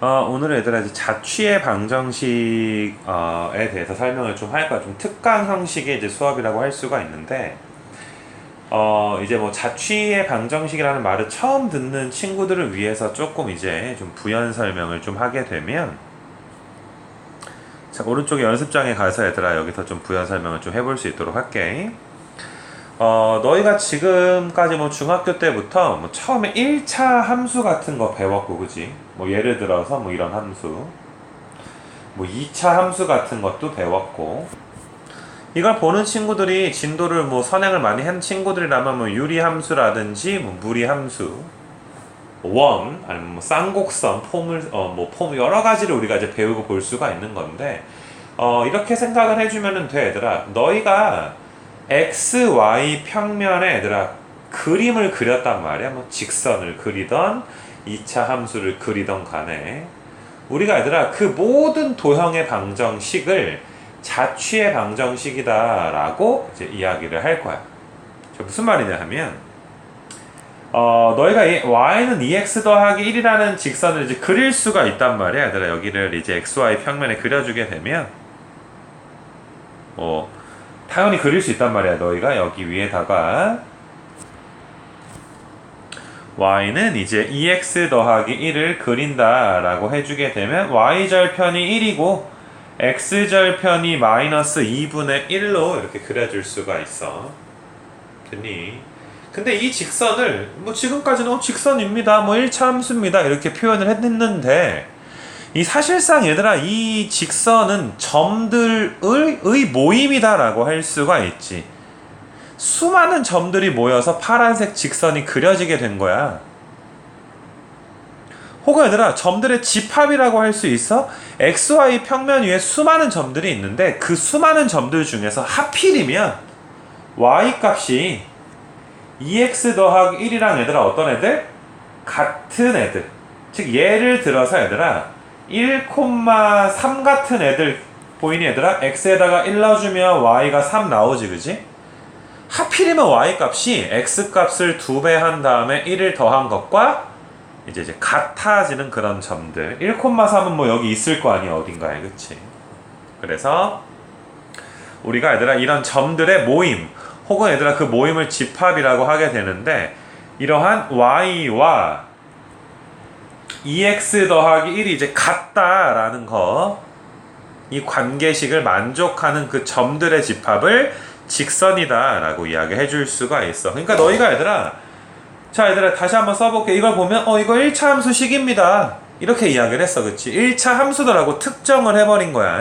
오늘은 얘들아 이제 자취의 방정식에 대해서 설명을 좀 할 거야. 좀 특강 형식의 이제 수업이라고 할 수가 있는데, 이제 뭐 자취의 방정식이라는 말을 처음 듣는 친구들을 위해서 조금 이제 좀 부연 설명을 좀 하게 되면, 자, 오른쪽에 연습장에 가서 얘들아 여기서 좀 부연 설명을 좀 해볼 수 있도록 할게. 너희가 지금까지 뭐 중학교 때부터 뭐 처음에 1차 함수 같은 거 배웠고, 그지? 뭐 예를 들어서 뭐 이런 함수, 뭐 2차 함수 같은 것도 배웠고, 이걸 보는 친구들이 진도를 뭐 선행을 많이 한 친구들이라면 뭐 유리함수라든지 뭐 무리함수, 원, 아니면 뭐 쌍곡선, 폼 여러 가지를 우리가 이제 배우고 볼 수가 있는 건데, 이렇게 생각을 해주면 돼, 얘들아. 너희가 x, y 평면에 얘들아 그림을 그렸단 말이야. 뭐 직선을 그리던 2차 함수를 그리던 간에 우리가 얘들아 그 모든 도형의 방정식을 자취의 방정식이다 라고 이제 이야기를 할 거야. 무슨 말이냐 하면 너희가 y는 2x 더하기 1이라는 직선을 이제 그릴 수가 있단 말이야. 얘들아 여기를 이제 xy 평면에 그려주게 되면 당연히 그릴 수 있단 말이야. 너희가 여기 위에다가 y는 이제 2x 더하기 1을 그린다 라고 해주게 되면 y절편이 1이고 x절편이 마이너스 2분의 1로 이렇게 그려줄 수가 있어. 됐니? 근데 이 직선을 뭐 지금까지는 직선입니다, 뭐 1차 함수입니다 이렇게 표현을 했는데, 이 사실상 얘들아 이 직선은 점들의 모임이다 라고 할 수가 있지. 수많은 점들이 모여서 파란색 직선이 그려지게 된 거야. 혹은 얘들아 점들의 집합이라고 할 수 있어. XY 평면 위에 수많은 점들이 있는데 그 수많은 점들 중에서 하필이면 Y 값이 2x 더하기 1이랑 얘들아 어떤 애들? 같은 애들. 즉 예를 들어서 얘들아 1,3 같은 애들 보이니 얘들아? x에다가 1 넣어주면 y가 3 나오지, 그지? 하필이면 y 값이 x 값을 2배 한 다음에 1을 더한 것과 이제 같아지는 그런 점들. 1,3은 뭐 여기 있을 거 아니야, 어딘가에, 그치? 그래서 우리가 얘들아 이런 점들의 모임 혹은 얘들아 그 모임을 집합이라고 하게 되는데, 이러한 y와 2x 더하기 1이 이제 같다라는 거, 이 관계식을 만족하는 그 점들의 집합을 직선이다 라고 이야기 해줄 수가 있어. 그러니까 너희가 얘들아, 자 얘들아 다시 한번 써볼게. 이걸 보면 이거 1차 함수식입니다 이렇게 이야기를 했어, 그치? 1차 함수더라고 특정을 해버린 거야.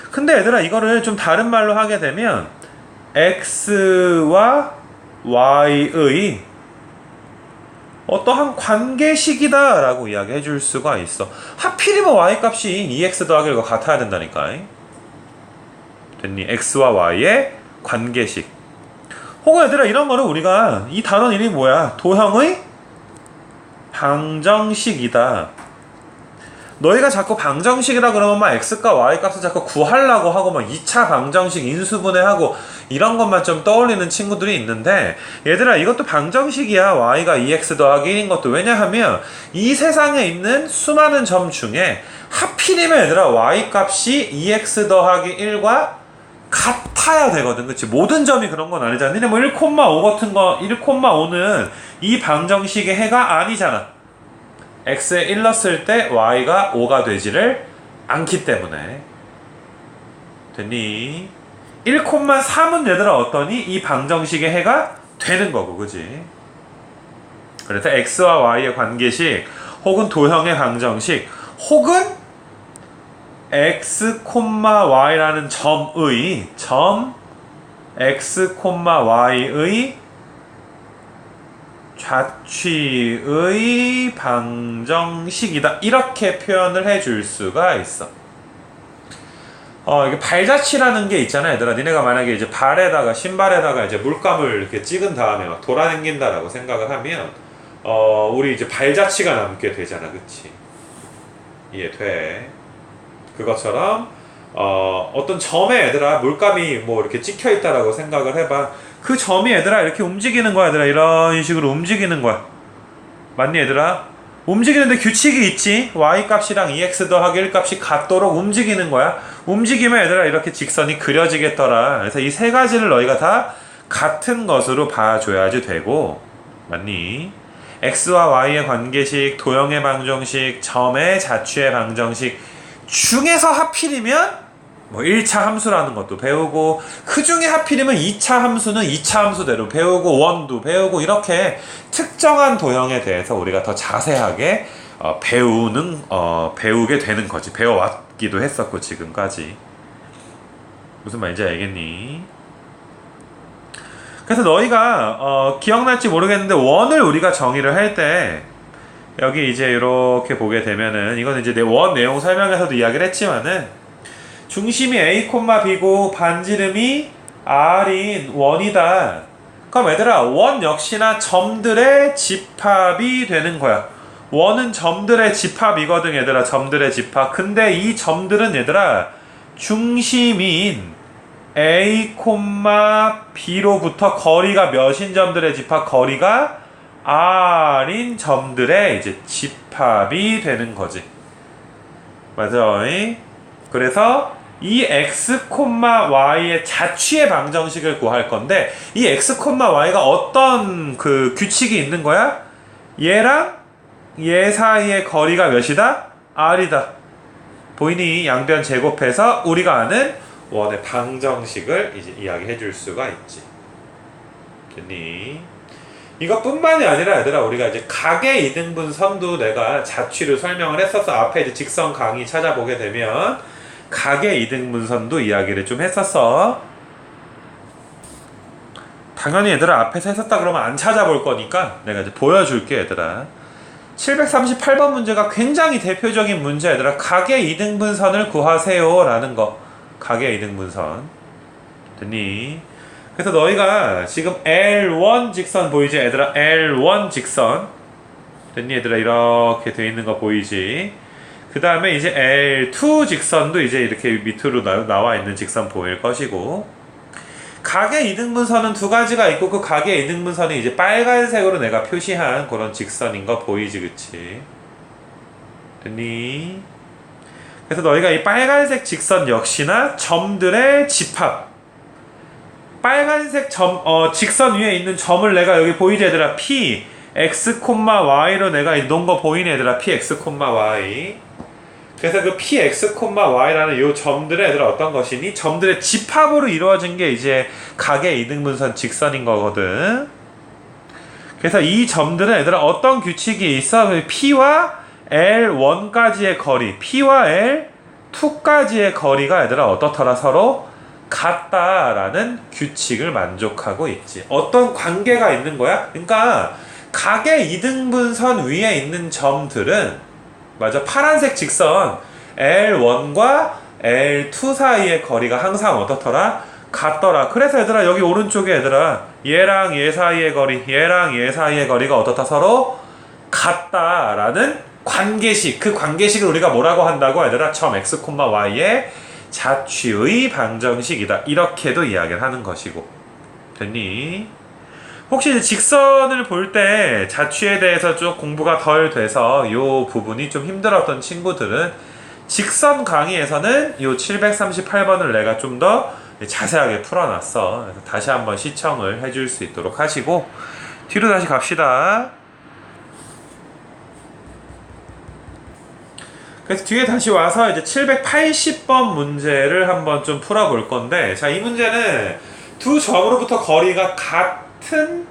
근데 얘들아 이거를 좀 다른 말로 하게 되면 x와 y의 어떠한 관계식이다 라고 이야기 해줄 수가 있어. 하필이면 y값이 2x 더하기 1과 같아야 된다니까. 됐니? x와 y의 관계식. 혹은 얘들아 이런 거를 우리가, 이 단원 이름이 뭐야? 도형의 방정식이다. 너희가 자꾸 방정식이라 그러면 막 x과 y 값을 자꾸 구하려고 하고 막 2차 방정식 인수분해하고 이런 것만 좀 떠올리는 친구들이 있는데, 얘들아 이것도 방정식이야. y가 2x 더하기 1인 것도. 왜냐하면 이 세상에 있는 수많은 점 중에 하필이면 얘들아 y 값이 2x 더하기 1과 같아야 되거든, 그치? 모든 점이 그런 건 아니잖아. 근데 뭐 1,5 같은 거, 1,5는 이 방정식의 해가 아니잖아. x에 1 넣었을 때 y가 5가 되지를 않기 때문에. 됐니? 1,3은 얘들아 어떠니? 이 방정식의 해가 되는 거고, 그지? 그래서 x와 y의 관계식 혹은 도형의 방정식 혹은 x, y라는 점의 x, y의 좌취의 방정식이다 이렇게 표현을 해줄 수가 있어. 이게 발자취라는 게 있잖아, 얘들아. 니네가 만약에 이제 발에다가, 신발에다가 이제 물감을 이렇게 찍은 다음에 막 돌아다닌다라고 생각을 하면 우리 이제 발자취가 남게 되잖아, 그치? 이해돼? 그것처럼 어떤 점에 얘들아 물감이 뭐 이렇게 찍혀 있다라고 생각을 해봐. 그 점이 얘들아 이렇게 움직이는 거야. 얘들아 이런 식으로 움직이는 거야. 맞니 얘들아? 움직이는데 규칙이 있지. y값이랑 EX 더하기 1값이 같도록 움직이는 거야. 움직이면 얘들아 이렇게 직선이 그려지겠더라. 그래서 이 세 가지를 너희가 다 같은 것으로 봐줘야지 되고, 맞니? x와 y의 관계식, 도형의 방정식, 점의 자취의 방정식 중에서 하필이면 뭐 1차 함수라는 것도 배우고, 그 중에 하필이면 2차 함수는 2차 함수대로 배우고, 원도 배우고, 이렇게 특정한 도형에 대해서 우리가 더 자세하게 배우게 되는 거지. 배워왔기도 했었고 지금까지. 무슨 말인지 알겠니? 그래서 너희가 기억날지 모르겠는데 원을 우리가 정의를 할 때 여기 이제 이렇게 보게 되면은, 이거는 이제 내 원 내용 설명에서도 이야기를 했지만은, 중심이 A, B고 반지름이 R인 원이다. 그럼 얘들아 원 역시나 점들의 집합이 되는 거야. 원은 점들의 집합이거든 얘들아. 점들의 집합. 근데 이 점들은 얘들아 중심인 A, B로부터 거리가 몇인 점들의 집합, 거리가 R인 점들의 이제 집합이 되는 거지. 맞아. 그래서 이 x, y의 자취의 방정식을 구할 건데, 이 x, y가 어떤 그 규칙이 있는 거야? 얘랑 얘 사이의 거리가 몇이다? r이다. 보이니? 양변 제곱해서 우리가 아는 원의 방정식을 이제 이야기해 줄 수가 있지. 됐니? 이것뿐만이 아니라 얘들아 우리가 이제 각의 이등분선도 내가 자취를 설명을 했었어. 앞에 이제 직선 강의 찾아보게 되면 각의 이등분선도 이야기를 좀 했었어. 당연히 얘들아 앞에서 했었다 그러면 안 찾아볼 거니까 내가 이제 보여줄게 얘들아. 738번 문제가 굉장히 대표적인 문제. 얘들아 각의 이등분선을 구하세요 라는 거. 각의 이등분선 됐니? 그래서 너희가 지금 L1 직선 보이지 얘들아? L1 직선 됐니 얘들아? 이렇게 돼 있는 거 보이지? 그 다음에 이제 L2 직선도 이제 이렇게 밑으로 나와 있는 직선 보일 것이고, 각의 이등분선은 두 가지가 있고, 그 각의 이등분선이 이제 빨간색으로 내가 표시한 그런 직선인 거 보이지, 그치? 됐니? 그래서 너희가 이 빨간색 직선 역시나 점들의 집합, 빨간색 직선 위에 있는 점을 내가 여기 보이지 얘들아? P, X, Y로 내가 놓은 거 보이네 얘들아? P, X, Y. 그래서 그 P, X, Y라는 이 점들은 얘들아 어떤 것이니? 점들의 집합으로 이루어진 게 이제 각의 이등분선 직선인 거거든. 그래서 이 점들은 얘들아 어떤 규칙이 있어? P와 L1까지의 거리, P와 L2까지의 거리가 얘들아 어떻더라? 서로 같다라는 규칙을 만족하고 있지. 어떤 관계가 있는 거야? 그러니까 각의 이등분선 위에 있는 점들은, 맞아, 파란색 직선 L1과 L2 사이의 거리가 항상 어떻더라? 같더라. 그래서 얘들아 여기 오른쪽에 얘들아 얘랑 얘 사이의 거리, 얘랑 얘 사이의 거리가 어떻다? 서로 같다라는 관계식. 그 관계식을 우리가 뭐라고 한다고 얘들아? 점 x, y의 자취의 방정식이다. 이렇게도 이야기를 하는 것이고. 됐니? 혹시 이제 직선을 볼 때 자취에 대해서 좀 공부가 덜 돼서 요 부분이 좀 힘들었던 친구들은 직선 강의에서는 요 738번을 내가 좀 더 자세하게 풀어놨어. 그래서 다시 한번 시청을 해줄 수 있도록 하시고, 뒤로 다시 갑시다. 그래서 뒤에 다시 와서 이제 780번 문제를 한번 좀 풀어볼 건데, 자, 이 문제는 두 점으로부터 거리가 같은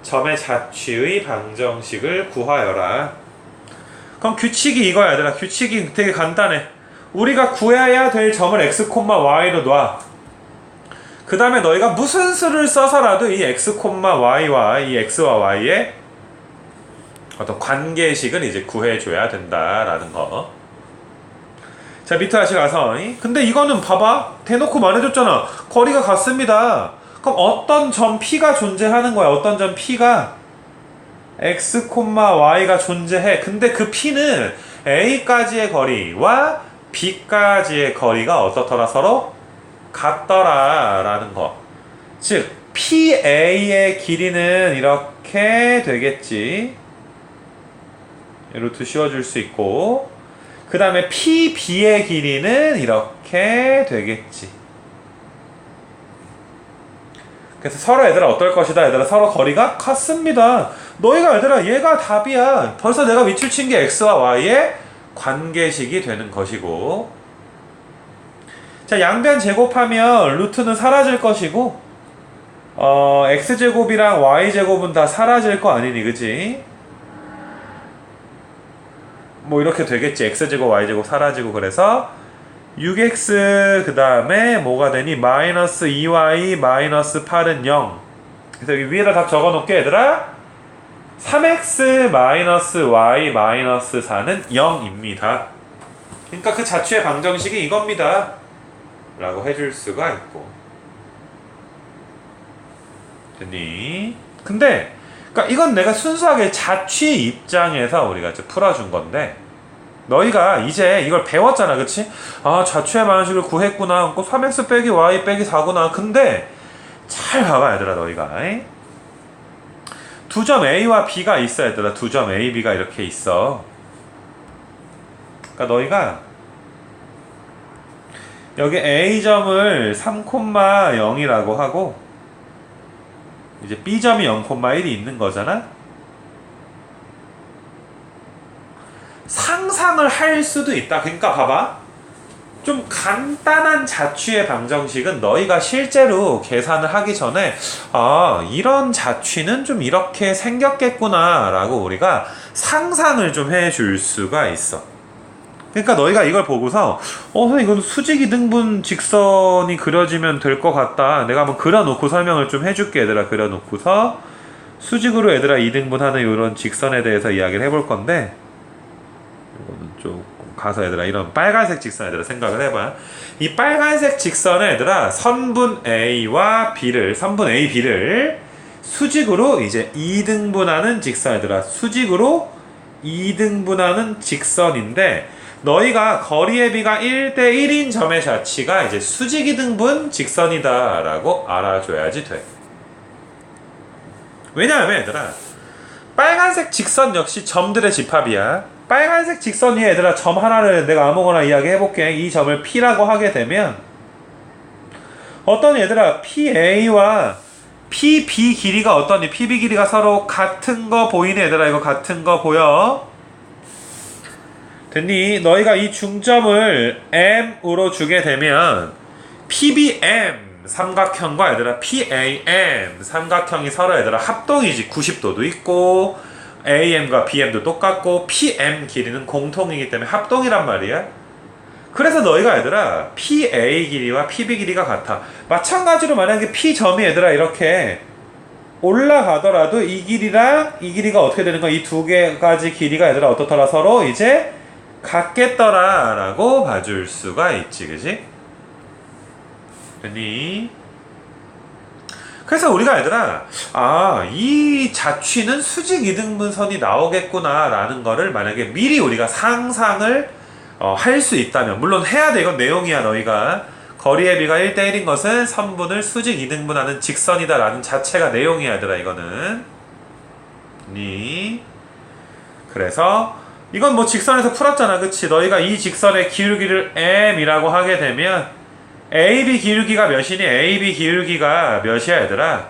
점의 자취의 방정식을 구하여라. 그럼 규칙이 이거야 얘들아. 규칙이 되게 간단해. 우리가 구해야 될 점을 x, y로 놔. 그 다음에 너희가 무슨 수를 써서라도 이 x, y와 이 x와 y의 어떤 관계식을 이제 구해줘야 된다라는 거. 자, 밑에 다시 가서, 근데 이거는 봐봐, 대놓고 말해줬잖아. 거리가 같습니다. 그럼 어떤 점 P가 존재하는 거야. 어떤 점 P가 x, y가 존재해. 근데 그 P는 A까지의 거리와 B까지의 거리가 어떻더라? 서로 같더라라는 거. 즉 PA의 길이는 이렇게 되겠지. 루트 씌워줄 수 있고, 그 다음에 PB의 길이는 이렇게 되겠지. 그래서 서로 얘들아 어떨 것이다. 얘들아 서로 거리가 같습니다. 너희가 얘들아 얘가 답이야. 벌써 내가 밑줄 친 게 x와 y의 관계식이 되는 것이고, 자 양변 제곱하면 루트는 사라질 것이고, x제곱이랑 y제곱은 다 사라질 거 아니니, 그치? 뭐 이렇게 되겠지. x제곱 y제곱 사라지고, 그래서 6x 그 다음에 뭐가 되니? 마이너스 2y 마이너스 8은 0. 그래서 여기 위에다 답 적어 놓을게 얘들아. 3x 마이너스 y 마이너스 4는 0입니다. 그러니까 그 자취의 방정식이 이겁니다 라고 해줄 수가 있고. 됐니? 근데 그러니까 이건 내가 순수하게 자취 입장에서 우리가 이제 풀어준 건데, 너희가 이제 이걸 배웠잖아, 그치? 아, 자취의 방식을 구했구나. 3x 빼기 y 빼기 4구나. 근데 잘 봐봐 얘들아, 너희가 두 점 a와 b가 있어 얘들아. 두 점 a, b가 이렇게 있어. 그러니까 너희가 여기 a점을 3,0이라고 하고, 이제 b점이 0,1이 있는 거잖아. 상상을 할 수도 있다. 그러니까 봐봐, 좀 간단한 자취의 방정식은 너희가 실제로 계산을 하기 전에 아, 이런 자취는 좀 이렇게 생겼겠구나 라고 우리가 상상을 좀 해줄 수가 있어. 그러니까 너희가 이걸 보고서 선생님 이건 수직이등분 직선이 그려지면 될 것 같다. 내가 한번 그려놓고 설명을 좀 해줄게 얘들아. 그려놓고서 수직으로 얘들아 2등분하는 이런 직선에 대해서 이야기를 해볼 건데, 이거는 조금 가서 얘들아 이런 빨간색 직선 얘들아 생각을 해봐. 이 빨간색 직선에 얘들아 선분 A와 B를, 선분 A, B를 수직으로 이제 2등분하는 직선 얘들아. 수직으로 2등분하는 직선인데, 너희가 거리의 비가 1대1인 점의 자취가 이제 수직 2등분 직선이다 라고 알아줘야지 돼. 왜냐하면 얘들아 빨간색 직선 역시 점들의 집합이야. 빨간색 직선 위에 얘들아 점 하나를 내가 아무거나 이야기해볼게. 이 점을 P라고 하게 되면 어떤 얘들아 PA와 PB 길이가 어떠니? PB 길이가 서로 같은 거 보이네 얘들아. 이거 같은 거 보여? 됐니? 너희가 이 중점을 M으로 주게 되면 PBM 삼각형과 얘들아 PAM 삼각형이 서로 얘들아 합동이지. 90도도 있고 AM과 BM도 똑같고 PM 길이는 공통이기 때문에 합동이란 말이야. 그래서 너희가 얘들아 PA 길이와 PB 길이가 같아. 마찬가지로 만약에 P점이 얘들아 이렇게 올라가더라도 이 길이랑 이 길이가 어떻게 되는 거야? 이 두 가지 길이가 얘들아 어떻더라? 서로 이제 같겠더라 라고 봐줄 수가 있지, 그지? 됐니? 그래서 우리가 얘들아 이 자취는 수직 이등분선이 나오겠구나 라는 거를 만약에 미리 우리가 상상을 할 수 있다면, 물론 해야 돼. 이건 내용이야. 너희가 거리의 비가 1대1인 것은 선분을 수직 이등분하는 직선이다 라는 자체가 내용이야 얘들아. 이거는 그래서 이건 뭐 직선에서 풀었잖아, 그치? 너희가 이 직선의 기울기를 M이라고 하게 되면 AB 기울기가 몇이니? AB 기울기가 몇이야 얘들아?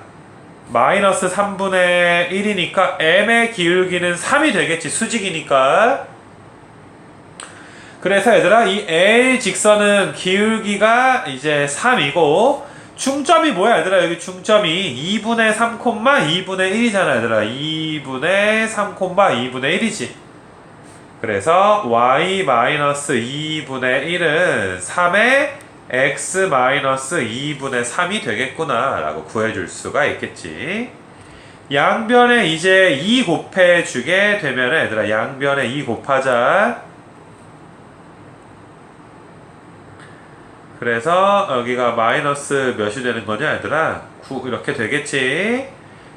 마이너스 3분의 1이니까 M의 기울기는 3이 되겠지. 수직이니까. 그래서 얘들아 이 L 직선은 기울기가 이제 3이고, 중점이 뭐야 얘들아? 여기 중점이 2분의 3, 2분의 1이잖아 얘들아. 2분의 3, 2분의 1이지. 그래서 y-2분의 1은 3의 x-2분의 3이 되겠구나 라고 구해줄 수가 있겠지. 양변에 이제 2 곱해주게 되면 얘들아 양변에 2 곱하자. 그래서 여기가 마이너스 몇이 되는 거냐 얘들아? 9 이렇게 되겠지.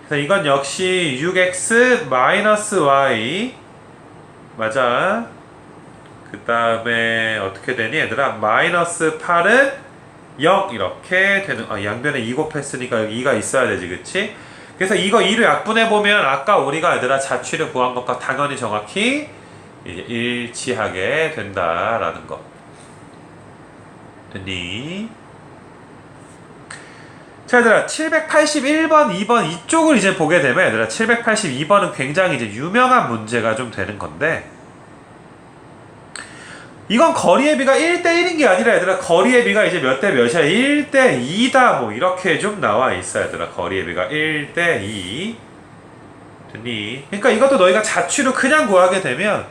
그래서 이건 역시 6x 마이너스 y 맞아. 그 다음에 어떻게 되니 얘들아? 마이너스 8은 0 이렇게 되는, 양변에 2 곱했으니까 여기 2가 있어야 되지, 그치? 그래서 이거 2를 약분해보면 아까 우리가 얘들아 자취를 구한 것과 당연히 정확히 이제 일치하게 된다라는 거. 됐니? 자, 얘들아, 781번, 2번 이쪽을 이제 보게 되면, 얘들아, 782번은 굉장히 이제 유명한 문제가 좀 되는 건데, 이건 거리의 비가 1대1인 게 아니라, 얘들아, 거리의 비가 이제 몇 대 몇이야? 1대2다. 뭐, 이렇게 좀 나와 있어, 얘들아. 거리의 비가 1대2. 됐니? 그러니까 이것도 너희가 자취로 그냥 구하게 되면,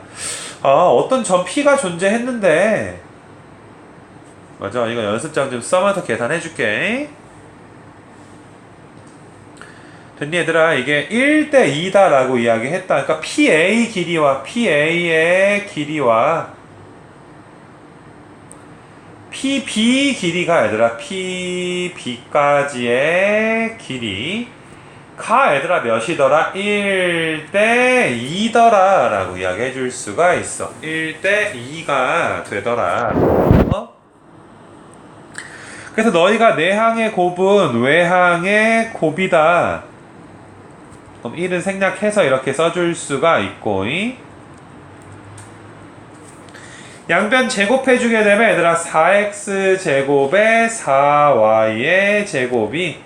어떤 점 P가 존재했는데, 맞아. 이거 연습장 좀 써면서 계산해줄게. 됐니 얘들아? 이게 1대2다 라고 이야기했다. 그러니까 PA 길이와 PA의 길이와 PB 길이가 얘들아 PB까지의 길이가 얘들아 몇이더라? 1대2더라 라고 이야기해 줄 수가 있어. 1대2가 되더라. 그래서 너희가 내항의 곱은 외항의 곱이다. 그럼 1은 생략해서 이렇게 써줄 수가 있고, 양변 제곱해주게 되면 얘들아 4x 제곱에 4y의 제곱이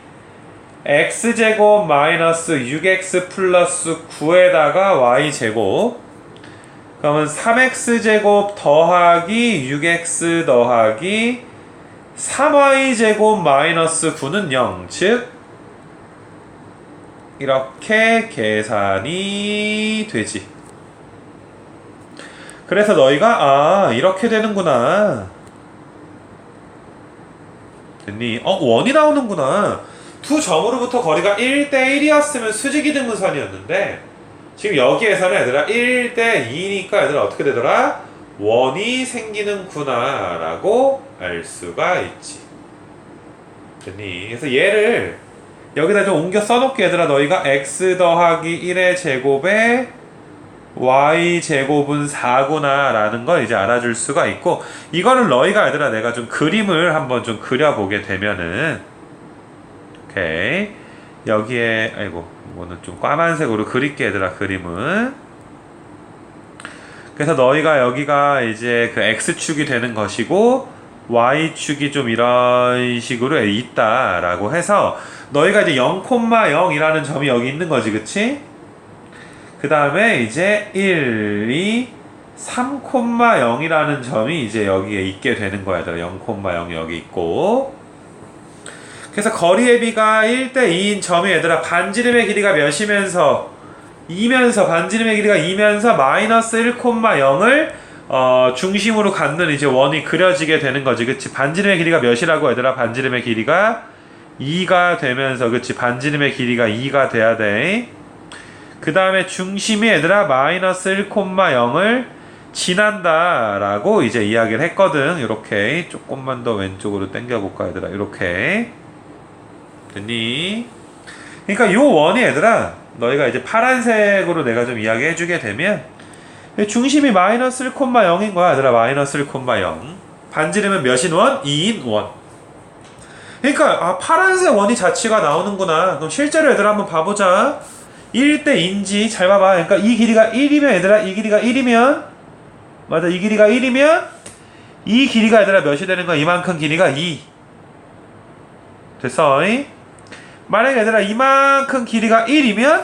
x제곱 마이너스 6x 플러스 9에다가 y제곱, 그러면 3x제곱 더하기 6x 더하기 3y제곱 마이너스 9는 0, 즉 이렇게 계산이 되지. 그래서 너희가 이렇게 되는구나. 됐니? 원이 나오는구나. 두 점으로부터 거리가 1대1이었으면 수직이등분선이었는데 지금 여기에서는 얘들아 1대2니까 얘들아 어떻게 되더라? 원이 생기는구나 라고 알 수가 있지. 됐니? 그래서 얘를 여기다 좀 옮겨 써놓게 얘들아. 너희가 x 더하기 1의 제곱에 y 제곱은 4구나 라는 걸 이제 알아줄 수가 있고, 이거를 너희가 얘들아 내가 좀 그림을 한번 좀 그려보게 되면은, 오케이, 여기에 아이고 이거는 좀 까만색으로 그릴게 얘들아 그림은. 그래서 너희가 여기가 이제 그 x축이 되는 것이고 y축이 좀 이런 식으로 있다라고 해서 너희가 이제 0,0이라는 점이 여기 있는 거지, 그치? 그 다음에 이제 1, 2, 3,0이라는 점이 이제 여기에 있게 되는 거야. 0,0 여기 있고. 그래서 거리의 비가 1대2인 점이 얘들아 반지름의 길이가 몇이면서 2면서 반지름의 길이가 2면서 마이너스 1,0을 중심으로 갖는 이제 원이 그려지게 되는 거지, 그치? 반지름의 길이가 몇이라고 얘들아? 반지름의 길이가 2가 되면서, 그치? 반지름의 길이가 2가 돼야 돼. 그 다음에 중심이 얘들아 마이너스 1,0을 지난다 라고 이제 이야기를 했거든. 이렇게 조금만 더 왼쪽으로 당겨볼까 얘들아. 이렇게 됐니? 그러니까 요 원이 얘들아 너희가 이제 파란색으로 내가 좀 이야기 해주게 되면 중심이 마이너스 1,0인 거야 얘들아. 마이너스 1,0. 반지름은 몇인 원? 2인 원. 그러니까 파란색 원이 자취가 나오는구나. 그럼 실제로 얘들아 한번 봐보자. 1대인지 잘 봐봐. 그러니까 이 길이가 1이면 얘들아 이 길이가 1이면 맞아, 이 길이가 1이면 이 길이가 얘들아 몇이 되는 거야? 이만큼 길이가 2. 됐어? 만약에 얘들아 이만큼 길이가 1이면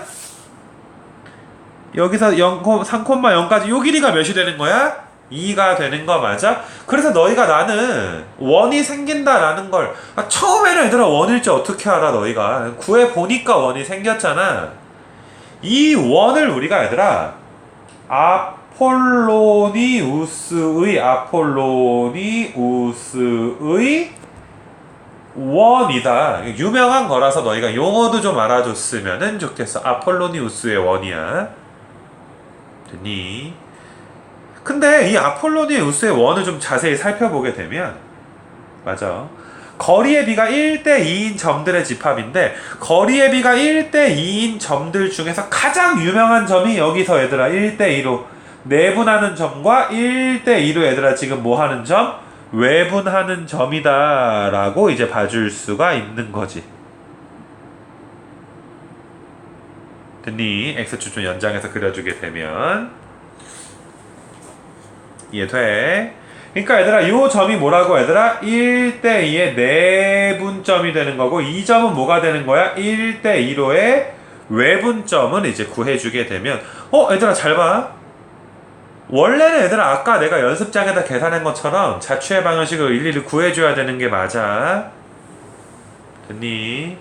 여기서 3,0까지 요 길이가 몇이 되는 거야? 2가 되는 거 맞아? 그래서 너희가 나는 원이 생긴다라는 걸 처음에는 얘들아 원일지 어떻게 알아? 너희가 구해보니까 원이 생겼잖아. 이 원을 우리가 얘들아 아폴로니우스의 원이다. 유명한 거라서 너희가 용어도 좀 알아줬으면 좋겠어. 아폴로니우스의 원이야. 됐니? 근데 이 아폴로니우스의 원을 좀 자세히 살펴보게 되면 맞아, 거리의 비가 1대2인 점들의 집합인데 거리의 비가 1대2인 점들 중에서 가장 유명한 점이 여기서 얘들아 1대2로 내분하는 점과 1대2로 얘들아 지금 뭐 하는 점? 외분하는 점이다 라고 이제 봐줄 수가 있는 거지. 됐니? X축 좀 연장해서 그려주게 되면 이해돼? 그러니까 얘들아 요 점이 뭐라고 얘들아? 1대2의 내분점이 되는 거고 이 점은 뭐가 되는 거야? 1대2로의 외분점은 이제 구해주게 되면 얘들아 잘 봐. 원래는 얘들아 아까 내가 연습장에다 계산한 것처럼 자취의 방정식을 일일이 구해줘야 되는 게 맞아. 됐니?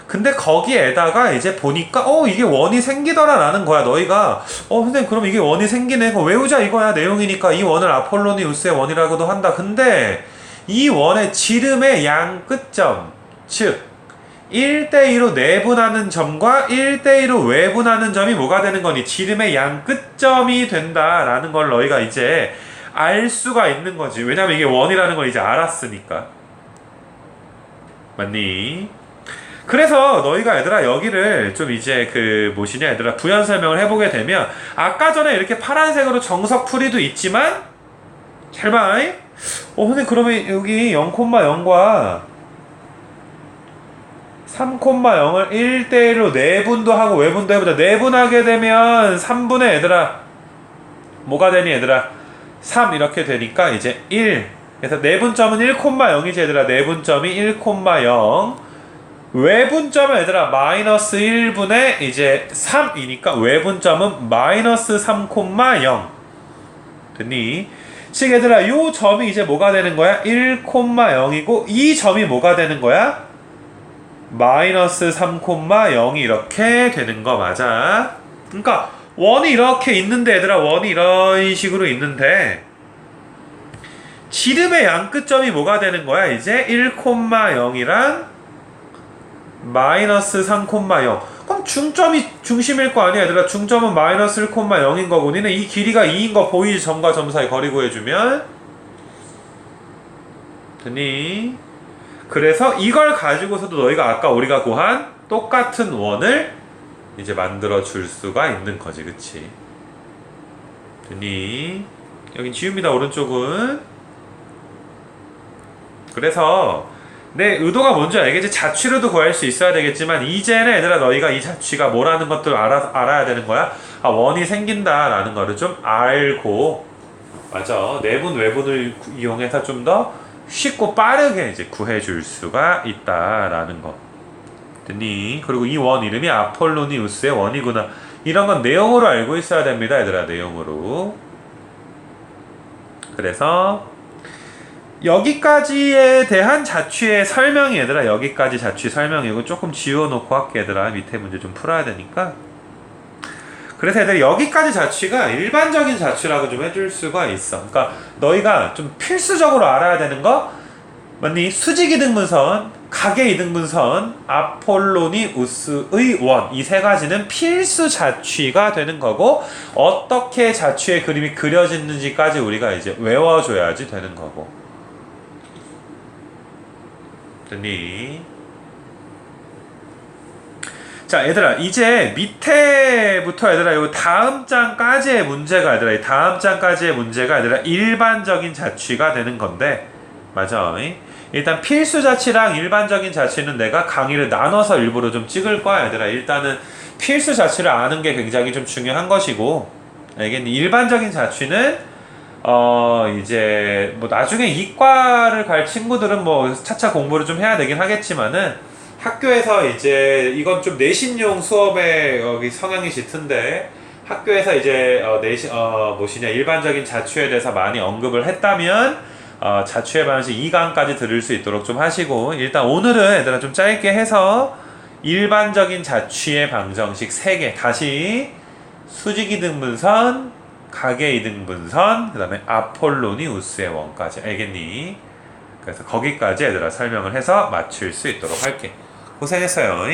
근데 거기에다가 이제 보니까 이게 원이 생기더라 라는 거야. 너희가 선생님 그럼 이게 원이 생기네 그거 외우자 이거야. 내용이니까 이 원을 아폴로니우스의 원이라고도 한다. 근데 이 원의 지름의 양 끝점 즉 1대2로 내분하는 점과 1대2로 외분하는 점이 뭐가 되는 거니? 지름의 양 끝점이 된다라는 걸 너희가 이제 알 수가 있는 거지. 왜냐면 이게 원이라는 걸 이제 알았으니까. 맞니? 그래서 너희가 얘들아 여기를 좀 이제 얘들아 부연 설명을 해보게 되면 아까 전에 이렇게 파란색으로 정석 풀이도 있지만 잘 봐. 선생님 그러면 여기 0,0과 3,0을 1대1로 내분도 하고 외분도 해보자. 내분하게 되면 3분의 얘들아 뭐가 되니 얘들아 3 이렇게 되니까 이제 1 그래서 내분점은 1,0이지 얘들아. 내분점이 1,0 외분점은 얘들아 마이너스 1분의 이제 3이니까 외분점은 마이너스 3,0 됐니? 즉 얘들아 요 점이 이제 뭐가 되는 거야? 1,0이고 이 점이 뭐가 되는 거야? 마이너스 3,0이 이렇게 되는 거 맞아. 그러니까 원이 이렇게 있는데 얘들아 원이 이런 식으로 있는데 지름의 양 끝점이 뭐가 되는 거야? 이제 1,0이랑 마이너스 3,0 그럼 중점이 중심일 거 아니야 얘들아. 중점은 마이너스 1,0인 거고 니네 이 길이가 2인 거 보이지? 점과 점 사이 거리 구해주면 됐니? 그래서 이걸 가지고서도 너희가 아까 우리가 구한 똑같은 원을 이제 만들어 줄 수가 있는 거지. 그치? 됐니? 여긴 지웁니다. 오른쪽은. 그래서 내 의도가 뭔지 알겠지? 자취로도 구할 수 있어야 되겠지만 이제는 얘들아 너희가 이 자취가 뭐라는 것들 알아야 되는 거야. 원이 생긴다라는 거를 좀 알고 맞아. 내분 외분을 이용해서 좀 더 쉽고 빠르게 이제 구해줄 수가 있다라는 거. 됐니? 그리고 이 원 이름이 아폴로니우스의 원이구나. 이런 건 내용으로 알고 있어야 됩니다, 얘들아. 내용으로. 그래서 여기까지에 대한 자취의 설명이 얘들아 여기까지 자취 설명이고 조금 지워놓고 할게 얘들아. 밑에 문제 좀 풀어야 되니까. 그래서 애들이 여기까지 자취가 일반적인 자취라고 좀 해줄 수가 있어. 그러니까 너희가 좀 필수적으로 알아야 되는 거 맞니? 수직이등분선, 가계이등분선, 아폴로니우스의 원 이 세 가지는 필수 자취가 되는 거고 어떻게 자취의 그림이 그려지는지까지 우리가 이제 외워줘야지 되는 거고. 됐니? 자 얘들아 이제 밑에부터 얘들아 요 다음 장까지의 문제가 얘들아 이 다음 장까지의 문제가 얘들아 일반적인 자취가 되는 건데 맞아. 일단 필수 자취랑 일반적인 자취는 내가 강의를 나눠서 일부러 좀 찍을 거야 얘들아. 일단은 필수 자취를 아는 게 굉장히 좀 중요한 것이고 알겠니? 일반적인 자취는 이제 뭐 나중에 이과를 갈 친구들은 뭐 차차 공부를 좀 해야 되긴 하겠지만은 학교에서 이제 이건 좀 내신용 수업의 여기 성향이 짙은데 학교에서 이제 일반적인 자취에 대해서 많이 언급을 했다면 자취의 방식 2강까지 들을 수 있도록 좀 하시고 일단 오늘은 얘들아 좀 짧게 해서 일반적인 자취의 방정식 3개 다시 수직이등분선, 가계이등분선, 그 다음에 아폴로니우스의 원까지 알겠니? 그래서 거기까지 얘들아 설명을 해서 맞출 수 있도록 할게. 고생했어요.